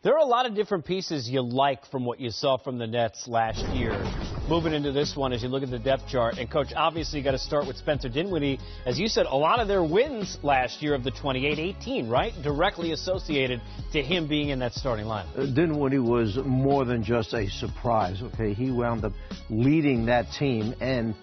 There are a lot of different pieces you like from what you saw from the Nets last year. Moving into this one, as you look at the depth chart, and Coach, obviously you got to start with Spencer Dinwiddie. As you said, a lot of their wins last year of the 28-18, right? Directly associated to him being in that starting lineup. Dinwiddie was more than just a surprise, okay? He wound up leading that team and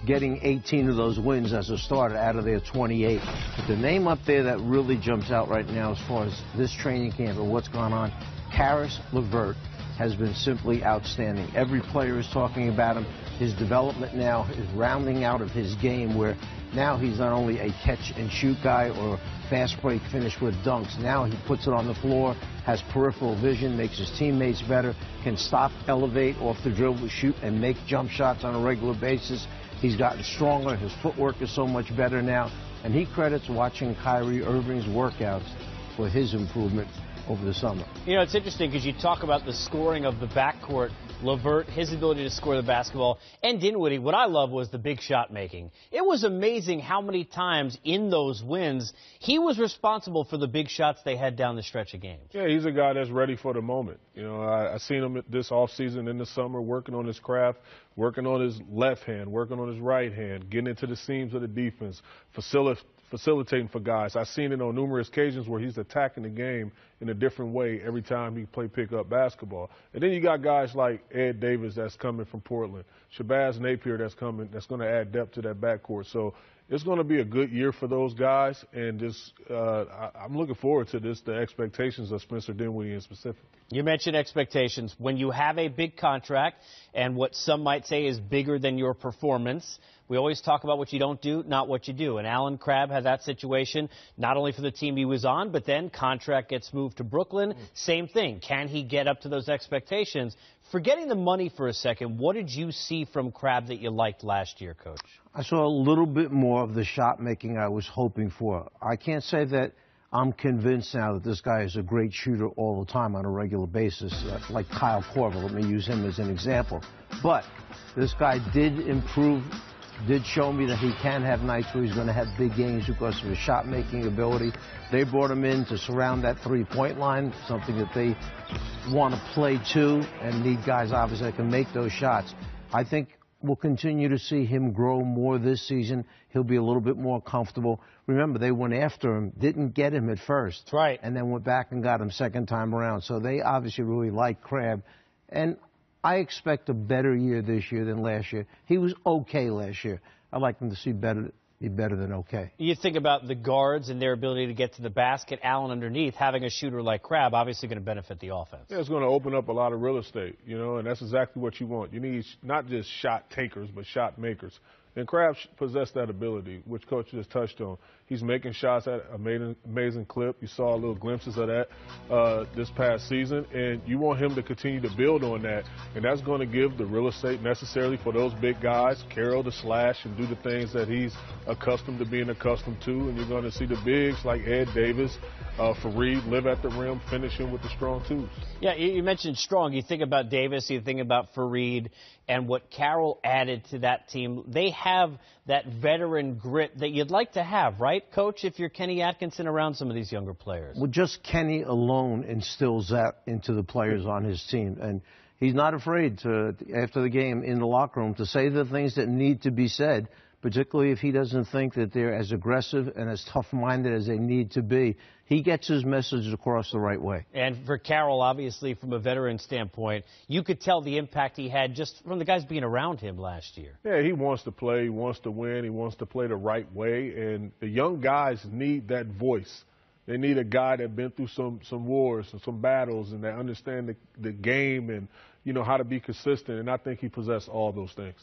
getting 18 of those wins as a starter out of their 28. But the name up there that really jumps out right now as far as this training camp and what's gone on, Caris LeVert has been simply outstanding. Every player is talking about him. His development now is rounding out of his game where now he's not only a catch-and-shoot guy or fast break finish with dunks. Now he puts it on the floor, has peripheral vision, makes his teammates better, can stop, elevate off the dribble, shoot, and make jump shots on a regular basis. He's gotten stronger. His footwork is so much better now. And he credits watching Kyrie Irving's workouts for his improvement over the summer. You know, it's interesting because you talk about the scoring of the backcourt. LeVert, his ability to score the basketball, and Dinwiddie, what I love was the big shot making. It was amazing how many times in those wins he was responsible for the big shots they had down the stretch of games. Yeah, he's a guy that's ready for the moment. You know, I seen him this offseason in the summer working on his craft, working on his left hand, working on his right hand, getting into the seams of the defense, facilitating for guys. I've seen it on numerous occasions where he's attacking the game in a different way every time he play pickup basketball. And then you got guys like Ed Davis that's coming from Portland, Shabazz Napier that's coming, that's going to add depth to that backcourt. So it's going to be a good year for those guys, and just I'm looking forward to this, the expectations of Spencer Dinwiddie in specific. You mentioned expectations. When you have a big contract and what some might say is bigger than your performance, we always talk about what you don't do, not what you do. And Allen Crabbe had that situation, not only for the team he was on, but then contract gets moved to Brooklyn. Same thing. Can he get up to those expectations? Forgetting the money for a second, what did you see from Crabbe that you liked last year, Coach? I saw a little bit more of the shot making I was hoping for. I can't say that I'm convinced now that this guy is a great shooter all the time on a regular basis, like Kyle Korver. Let me use him as an example. But this guy did improve, did show me that he can have nights where he's going to have big games because of his shot-making ability. They brought him in to surround that three-point line, something that they want to play to and need guys, obviously, that can make those shots. I think we'll continue to see him grow more this season. He'll be a little bit more comfortable. Remember, they went after him, didn't get him at first. That's right. And then went back and got him second time around. So they obviously really like Crabbe. And I expect a better year this year than last year. He was okay last year. I'd like him to be better than okay. You think about the guards and their ability to get to the basket, Allen underneath, having a shooter like Crabbe obviously going to benefit the offense. Yeah, it's going to open up a lot of real estate, you know, and that's exactly what you want. You need not just shot takers, but shot makers. And Crabbe possessed that ability, which Coach just touched on. He's making shots at an amazing clip. You saw little glimpses of that this past season, and you want him to continue to build on that. And that's going to give the real estate necessarily for those big guys, Carroll to slash and do the things that he's accustomed to being accustomed to. And you're going to see the bigs like Ed Davis, Faried live at the rim, finishing with the strong twos. Yeah, you mentioned strong. You think about Davis, you think about Faried, and what Carroll added to that team. They have that veteran grit that you'd like to have, right, Coach, if you're Kenny Atkinson around some of these younger players? Well, just Kenny alone instills that into the players on his team. And he's not afraid to, after the game in the locker room, to say the things that need to be said, particularly if he doesn't think that they're as aggressive and as tough-minded as they need to be. He gets his message across the right way. And for Carroll, obviously, from a veteran standpoint, you could tell the impact he had just from the guys being around him last year. Yeah, he wants to play, he wants to win, he wants to play the right way, and the young guys need that voice. They need a guy that's been through some wars and some battles and that understand the game and, you know, how to be consistent, and I think he possessed all those things.